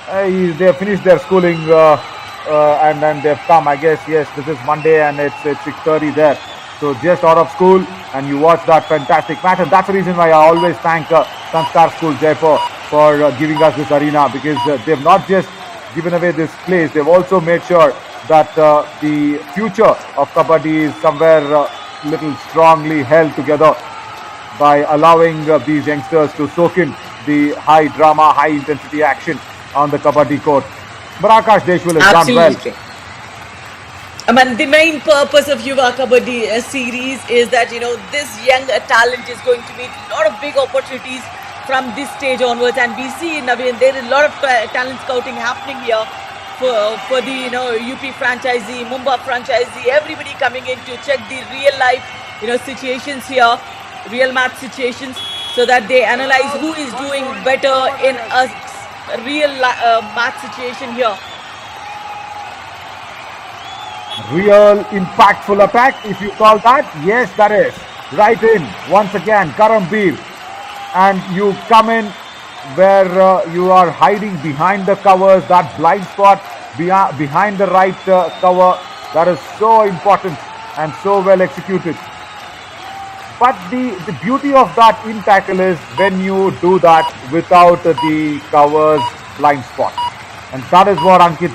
They have finished their schooling and then they've come. I guess, yes, this is Monday and it's 6:30 there. So just out of school and you watch that fantastic match, and that's the reason why I always thank Sanskar School Jaipur for giving us this arena, because they've not just given away this place, they've also made sure that the future of Kabaddi is somewhere little strongly held together by allowing these youngsters to soak in the high drama, high intensity action on the Kabaddi court. But Akash Deshwal has done well. Absolutely. I mean, the main purpose of Yuva Kabaddi Series is that, this young talent is going to meet a lot of big opportunities from this stage onwards. And we see, Naveen, there is a lot of talent scouting happening here for the, UP franchisee, Mumbai franchisee, everybody coming in to check the real life, situations here, real match situations, so that they analyze who is doing better in a real match situation here. Real impactful attack, if you call that. Yes, that is. Right in, once again, Karambir. And you come in where you are hiding behind the covers, that blind spot behind the right cover. That is so important and so well executed. But the beauty of that in tackle is when you do that without the covers blind spot. And that is what Ankit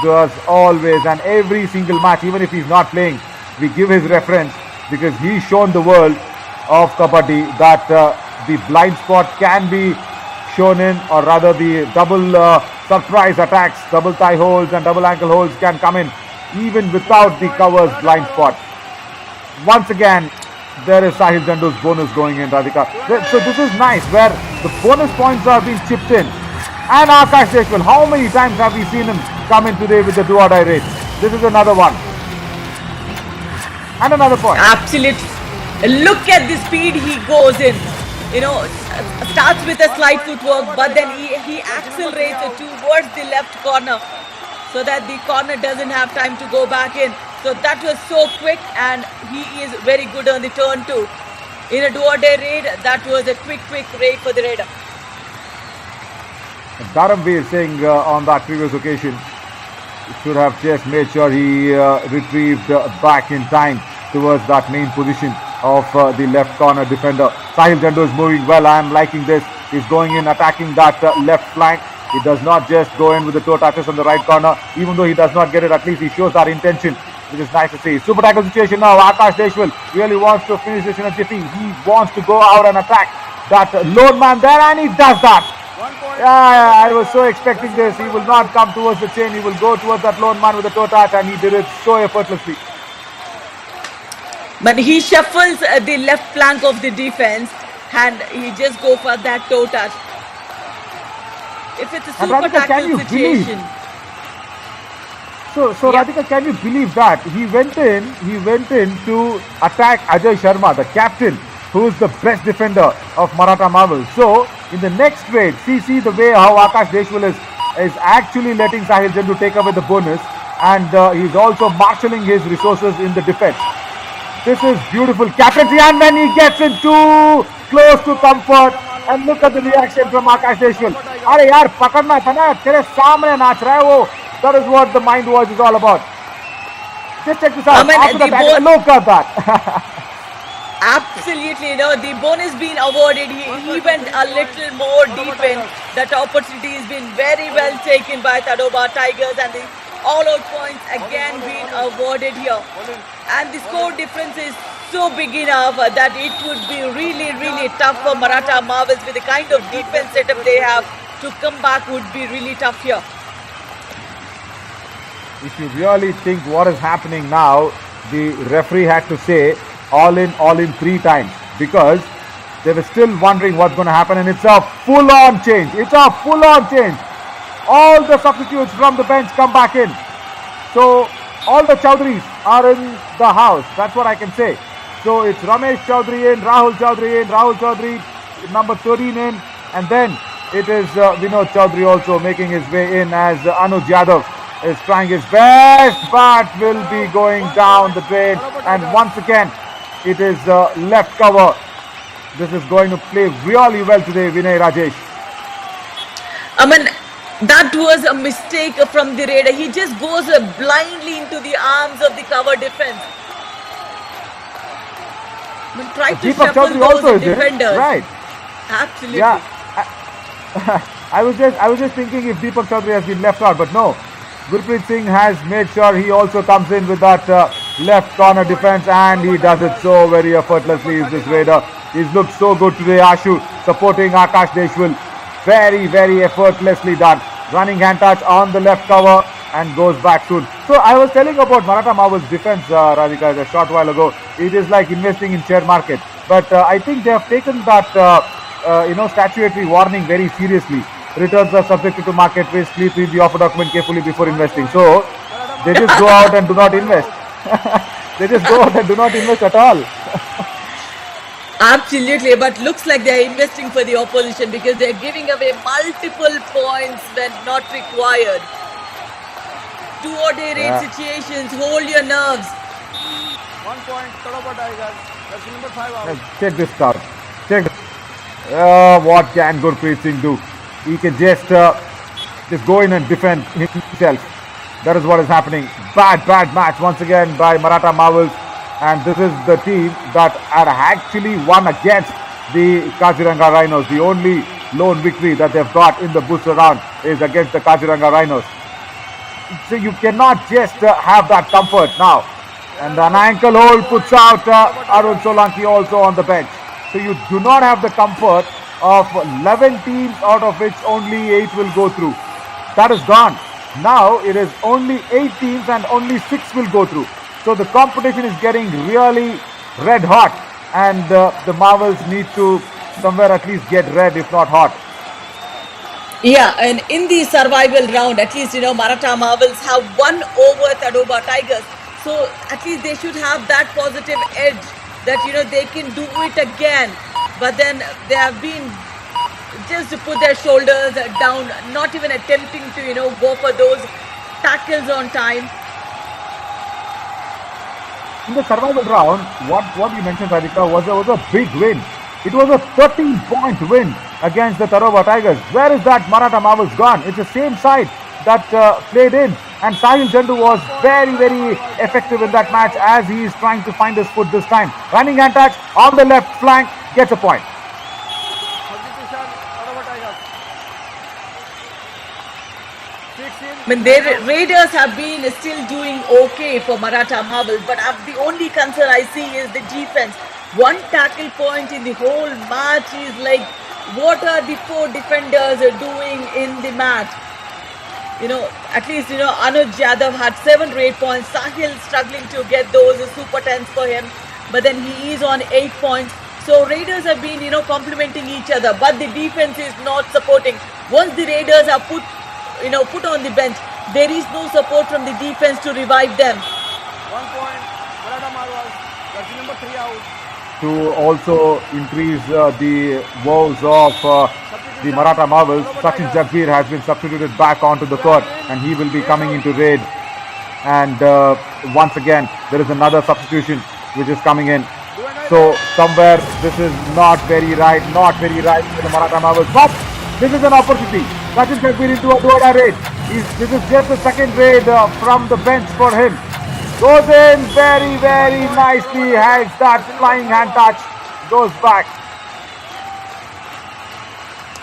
does always, and every single match, even if he's not playing, we give his reference, because he's shown the world of Kabaddi that the blind spot can be shown in, or rather the double surprise attacks, double thigh holds and double ankle holds can come in even without the covers blind spot. Once again, there is Sahil Jandu's bonus going in, Radhika. So this is nice, where the bonus points are being chipped in. And Akash Deshwal, how many times have we seen him come in today with the do-or-die raid? This is another one. And another point. Absolutely. Look at the speed he goes in. Starts with a slight footwork, but then he accelerates towards the left corner so that the corner doesn't have time to go back in. So that was so quick, and he is very good on the turn too. In a do-or-die raid, that was a quick raid for the raider. Dharamveer saying on that previous occasion, should have just made sure he retrieved back in time towards that main position of the left corner defender. Sahil Jandu is moving well. I am liking this. He's going in, attacking that left flank. He does not just go in with the toe touches on the right corner. Even though he does not get it, at least he shows that intention, which is nice to see. Super tackle situation now. Akash Deshwal really wants to finish this in a jiffy. He wants to go out and attack that lone man there, and he does that. Yeah, I was so expecting this. He will not come towards the chain. He will go towards that lone man with the toe touch, and he did it so effortlessly. But he shuffles the left flank of the defense and he just go for that toe touch. If it's a And super Radhika, can you tackle situation. So Yeah. Radhika, can you believe that he went in to attack Ajay Sharma, the captain, who is the best defender of Maratha Marvels. So in the next trade, see the way how Akash Deshwal is actually letting Sahil Jandu take away the bonus, and he's also marshalling his resources in the defense. This is beautiful captaincy, and then he gets in too close to comfort. And look at the reaction from Akash Deshwal. Arey yaar, pakadna tha na, tere samne naach raha hai wo. That is what the mind voice is all about. Just check this out. After the tackle, look at that. Absolutely, the bonus being awarded. He went a little more deep in. That opportunity has been very well taken by Tadoba Tigers, and the all-out points again being awarded here. And the score difference is so big enough that it would be really tough for Maratha Marvels. With the kind of defense setup they have, to come back would be really tough here. If you really think what is happening now, the referee had to say all in 3 times, because they were still wondering what's going to happen, and it's a full-on change. It's a full-on change. All the substitutes from the bench come back in. So all the Chowdhuries are in the house. That's what I can say. So it's Ramesh Chowdhury in, Rahul Chowdhury, number 13 in, and then it is Vinod Chowdhury also making his way in, as Anuj Yadav is trying his best, but will be going down the drain. And once again, it is left cover. This is going to play really well today, Vinay Rajesh. I mean, that was a mistake from the raider. He just goes blindly into the arms of the cover defense. I mean, try to Deepak shuffle Chowdhury also those is there, defenders. right? Absolutely. Yeah. I was just thinking if Deepak Chowdhury has been left out, but no. Gurpreet Singh has made sure he also comes in with that left corner defense, and he does it so very effortlessly. Is this raider? He's looked so good today. Ashu supporting Akash Deshwal. Very effortlessly done. Running hand touch on the left cover and goes back soon. So I was telling about Maratha Marvels defense, Radhika, a short while ago. It is like investing in share market. But I think they have taken that statutory warning very seriously. Returns are subject to market risk. Please read the offer document carefully before investing. So they just go out and do not invest. They just go out and do not invest at all. Absolutely, but looks like they are investing for the opposition, because they are giving away multiple points when not required. 2 or day rate situations, hold your nerves. 1 point, Tadoba Tigers. That's number 5 out. Check this out. Check this. What can Gurpreet Singh do? He can just go in and defend himself. That is what is happening. Bad match once again by Maratha Marvels. And this is the team that had actually won against the Kaziranga Rhinos. The only lone victory that they've got in the booster round is against the Kaziranga Rhinos. So you cannot just have that comfort now. And an ankle hold puts out Arun Solanki also on the bench. So you do not have the comfort of 11 teams, out of which only 8 will go through. That is gone. Now it is only 8 teams and only 6 will go through. So the competition is getting really red hot, and the Marvels need to somewhere at least get red, if not hot. Yeah, and in the survival round, at least, Maratha Marvels have won over Tadoba Tigers. So at least they should have that positive edge that, they can do it again. But then they have been just to put their shoulders down, not even attempting to, go for those tackles on time. In the survival round, what you mentioned, Radhika, was a big win. It was a 13-point win against the Tadoba Tigers. Where is that Maratha Marvels gone? It's the same side that played in And Sahil Jandu was very, very effective in that match as he is trying to find his foot this time. Running hand touch on the left flank, gets a point. Substitution, Tadoba Tigers. 16. I mean, their Raiders have been still doing okay for Maratha Marvels, but the only concern I see is the defense. One tackle point in the whole match is like, what are the four defenders doing in the match? At least, Anuj Yadav had 7 or 8 points. Sahil struggling to get those super 10s for him, but then he is on 8 points. So Raiders have been, complementing each other, but the defense is not supporting. Once the Raiders are put on the bench, there is no support from the defense to revive them. 1 point, Maratha Marvels. Jersey number 3 out. To also increase the woes of the Maratha Marvels, Sachin Jagbir has been substituted back onto the court and he will be coming into raid. And once again, there is another substitution which is coming in. So somewhere this is not very right for the Maratha Marvels. But this is an opportunity. Sachin Jagbir into a two-order raid. This is just the second raid from the bench for him. Goes in very, very nicely. Has that flying hand touch. Goes back.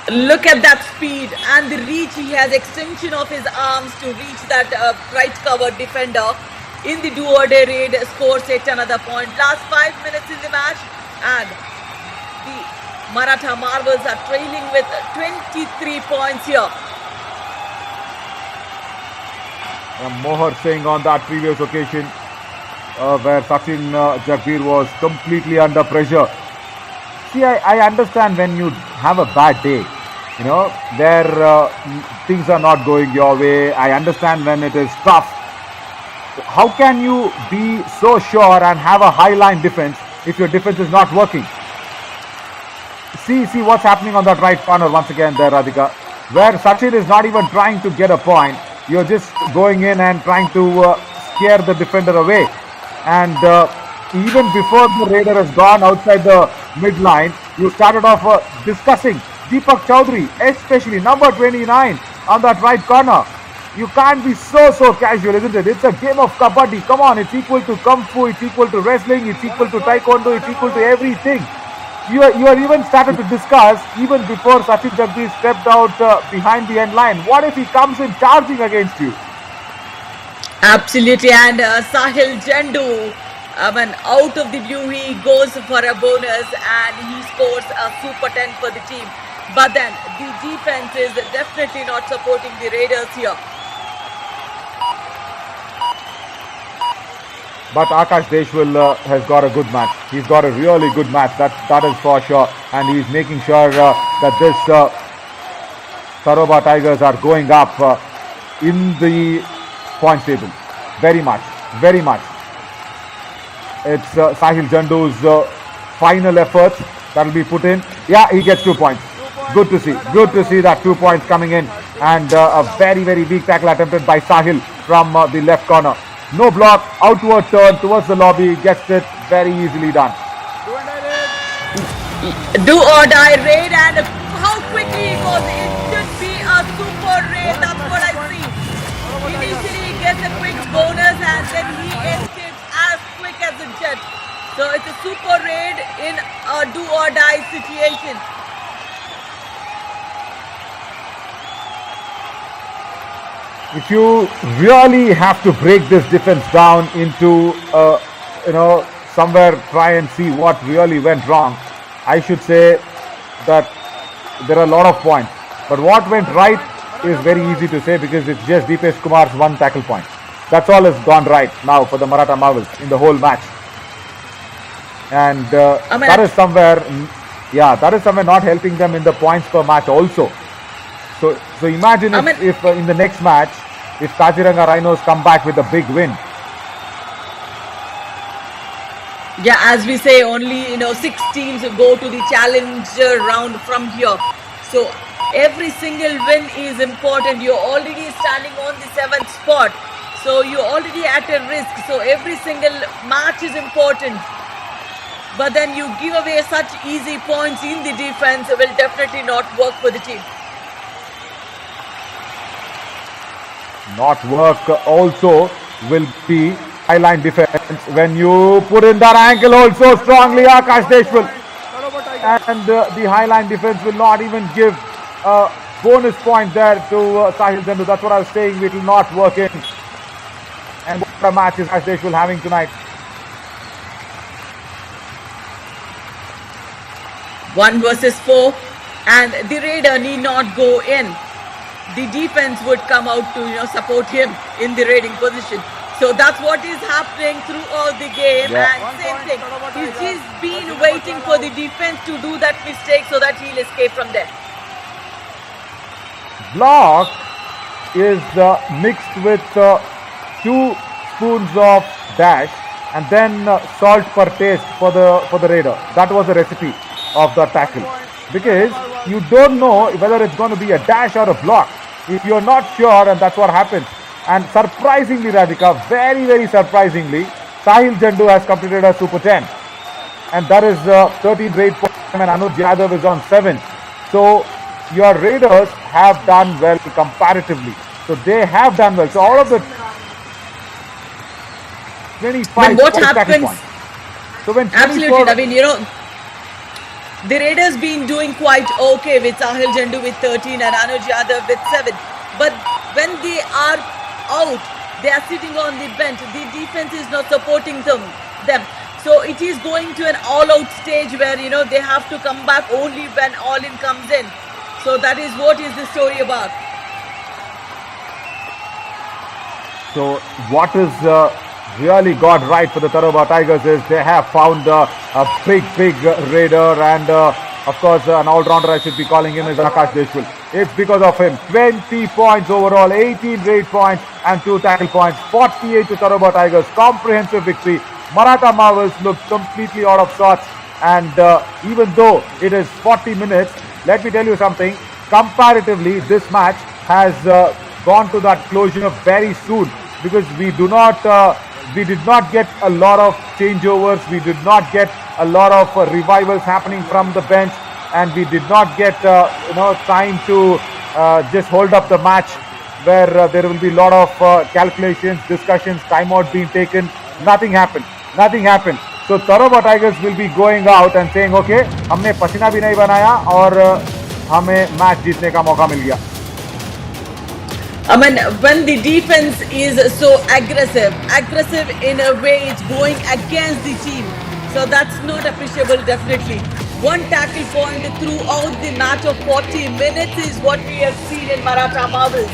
Look at that speed and the reach. He has extension of his arms to reach that right cover defender. In the do-or-die raid, scores yet another point. Last 5 minutes in the match, and the Maratha Marvels are trailing with 23 points here. Mohar saying on that previous occasion where Sachin Jagbir was completely under pressure. See, I understand when you have a bad day, where things are not going your way. I understand when it is tough. How can you be so sure and have a high line defense if your defense is not working? See what's happening on that right corner once again there, Radhika, where Sachin is not even trying to get a point. You're just going in and trying to scare the defender away. And even before the Raider has gone outside the midline, you started off discussing Deepak Chaudhary, especially number 29 on that right corner. You can't be so casual, isn't it? It's a game of kabaddi. Come on, it's equal to kung fu, it's equal to wrestling, it's equal to taekwondo, it's equal to everything. You are even started to discuss even before Sachin Jagbir stepped out behind the end line. What if he comes in charging against you? Absolutely, and Sahil Jandu, out of the blue, he goes for a bonus and he scores a super 10 for the team. But then the defense is definitely not supporting the Raiders here. But Akash Deshwal has got a good match. He's got a really good match, that is for sure. And he's making sure that this Tadoba Tigers are going up in the points table. Very much. It's Sahil Jandu's final efforts that will be put in. Yeah, he gets 2 points. Good to see that 2 points coming in. And a very, very weak tackle attempted by Sahil from the left corner. No block, outward turn towards the lobby, gets it very easily done. Do or die raid, and how quickly it goes. It should be a super raid, that's what I see. Initially he gets a quick bonus and then he escapes as quick as a jet. So it's a super raid in a do or die situation. If you really have to break this defense down into, somewhere try and see what really went wrong, I should say that there are a lot of points. But what went right is very easy to say because it's just Deepesh Kumar's 1 tackle point. That's all has gone right now for the Maratha Marvels in the whole match. And that is somewhere not helping them in the points per match also. So imagine if in the next match, if Kaziranga Rhinos come back with a big win. Yeah, as we say, only 6 teams go to the challenger round from here. So every single win is important. You're already standing on the 7th spot. So you're already at a risk. So every single match is important. But then you give away such easy points in the defense will definitely not work for the team. not work also will be highline defense. When you put in that ankle hold so strongly, Akash Deshwal, Tadoba Tigers. and the highline defense will not even give a bonus point there to Sahil Jandu. That's what I was saying, it will not work in. And what a match is Akash Deshwal having tonight. 1 versus 4, and the raider need not go in. The defense would come out to support him in the raiding position. So that's what is happening throughout the game. Yeah. And same thing, he's just been waiting for the defense to do that mistake so that he'll escape from there. Block is mixed with 2 spoons of dash and then salt per taste for the raider. That was the recipe of the tackle, because you don't know whether it's going to be a dash or a block if you're not sure, and that's what happens. And surprisingly, Radhika, very, very surprisingly, Sahil Jandu has completed a Super 10. And that is 13 grade points, and Anuj Yadav is on 7. So your Raiders have done well comparatively. So they have done well. So out of the 25 But what tackle happens? points. So when Absolutely, 24 Naveen. The Raiders been doing quite okay with Sahil Jandu with 13 and Anuj Yadav with 7. But when they are out, they are sitting on the bench. The defense is not supporting them. So it is going to an all-out stage where they have to come back only when all-in comes in. So that is what is the story about. So what is really got right for the Tadoba Tigers is they have found a big raider, and of course an all-rounder, I should be calling him, is Akash Deshwal. It's because of him. 20 points overall, 18 raid points and 2 tackle points. 48 to Tadoba Tigers. Comprehensive victory. Maratha Marvels look completely out of sorts, and even though it is 40 minutes, let me tell you something. Comparatively, this match has gone to that closure very soon, because we did not get a lot of changeovers. We did not get a lot of revivals happening from the bench, and we did not get time to just hold up the match, where there will be a lot of calculations, discussions, timeout being taken. Nothing happened. So Tadoba Tigers will be going out and saying, okay, हमने पसीना भी नहीं बनाया और हमें match जीतने का मौका मिल गया. I mean, when the defense is so aggressive in a way, it's going against the team. So that's not appreciable, definitely. 1 tackle point throughout the match of 40 minutes is what we have seen in Maratha Marvels.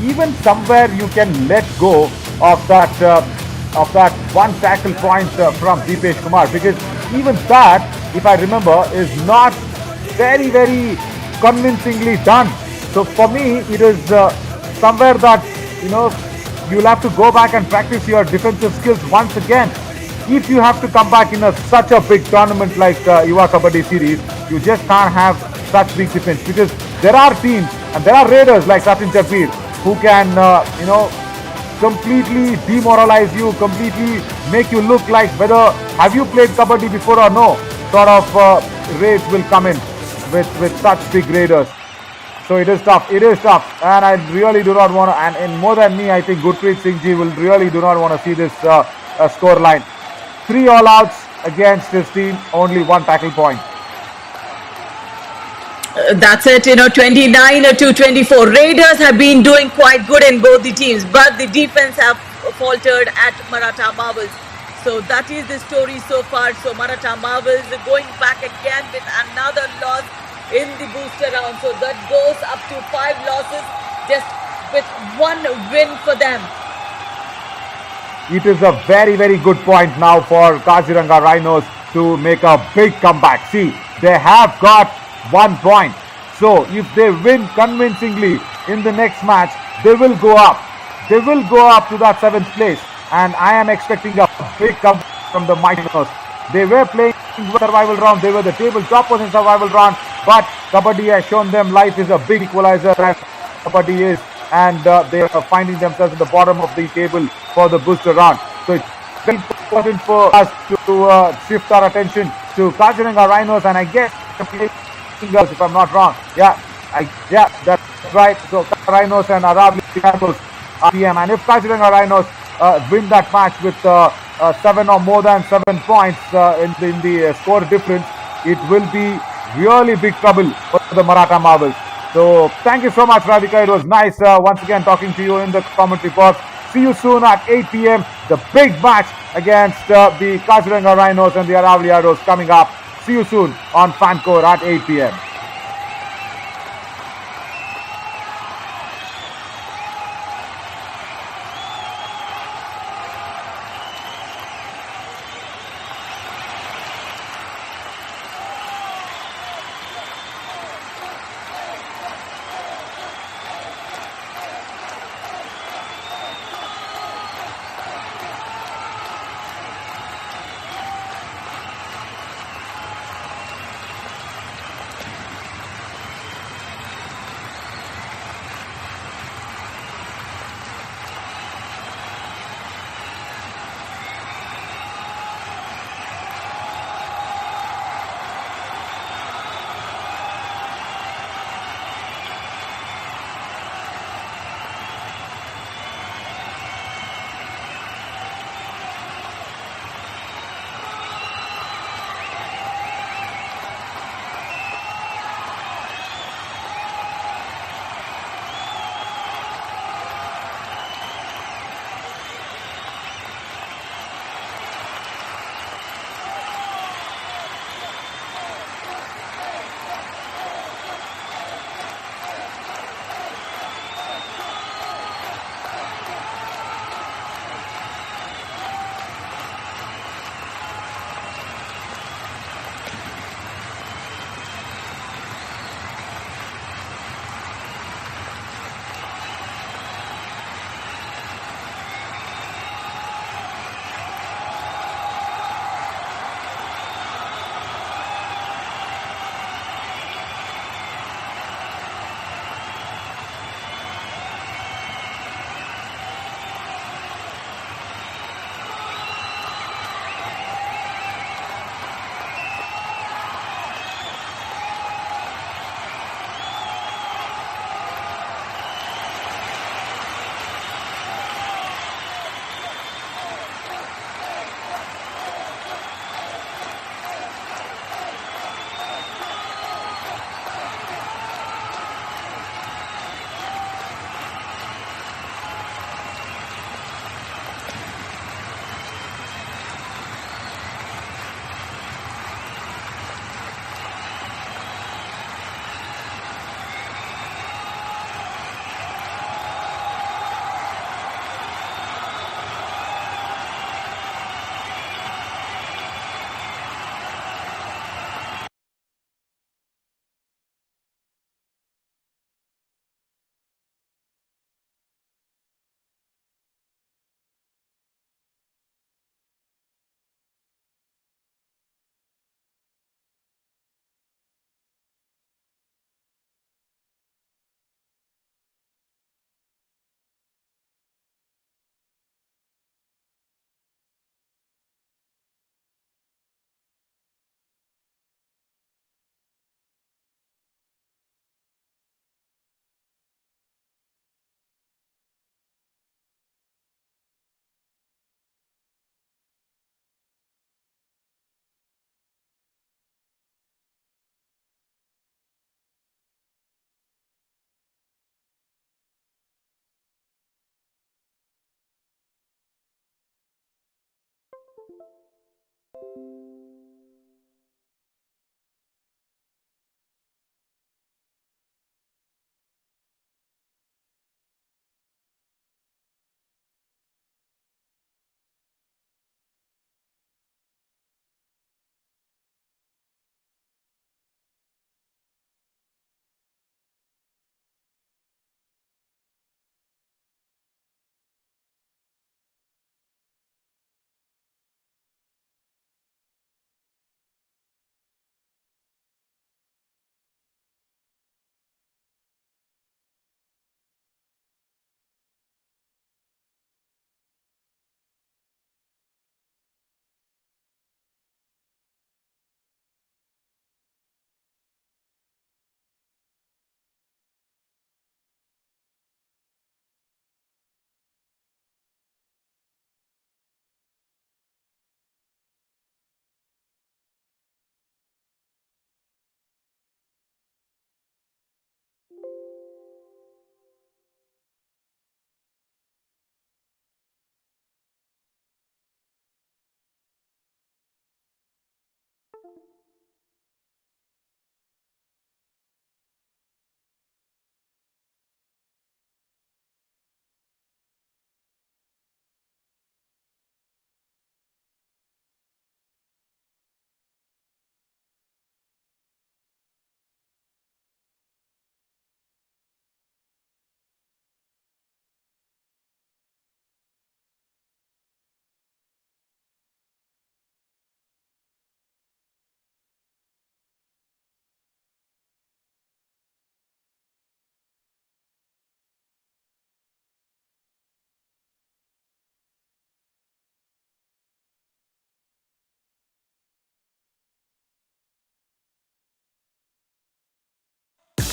Even somewhere you can let go of that 1 tackle point from Deepesh Kumar, because even that, if I remember, is not very convincingly done. So for me, it is somewhere that you'll have to go back and practice your defensive skills once again. If you have to come back in such a big tournament like Yuva Kabaddi Series, you just can't have such big defense, because there are teams and there are raiders like Sachin Chapir who can completely demoralize you, completely make you look like whether have you played Kabaddi before or no sort of raids will come in with such big raiders. So it is tough, and I really do not want to, and more than me, I think Gurpreet Singh Ji will really do not want to see this score line. 3 all outs against his team, only 1 tackle point. That's it, 29 to 24. Raiders have been doing quite good in both the teams, but the defense have faltered at Maratha Marvels. So that is the story so far. So Maratha Marvels going back again with another loss in the booster round. So that goes up to 5 losses, just with 1 win for them. It is a very good point now for Kaziranga Rhinos to make a big comeback. See, they have got 1 point. So if they win convincingly in the next match, they will go up. They will go up to that 7th place. And I am expecting a big comeback from the Mighty Rhinos. They were playing survival round. They were the table toppers in survival round. But Kabaddi has shown them life is a big equalizer, as Kabaddi is. And they are finding themselves at the bottom of the table for the booster round. So it's very important for us to shift our attention to Kaziranga Rhinos, and I guess if I'm not wrong, yeah, Yeah, that's right. So Rhinos and Aravali Rhinos are PM. And if Kaziranga Rhinos win that match with 7 or more than 7 points in the score difference, it will be really big trouble for the Maratha Marvels. So thank you so much, Radhika. It was nice once again talking to you in the commentary box. See you soon at 8 p.m. The big match against the Kaziranga Rhinos and the Aravali Arrows coming up. See you soon on Fancore at 8 p.m.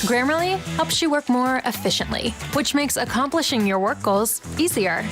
Grammarly helps you work more efficiently, which makes accomplishing your work goals easier.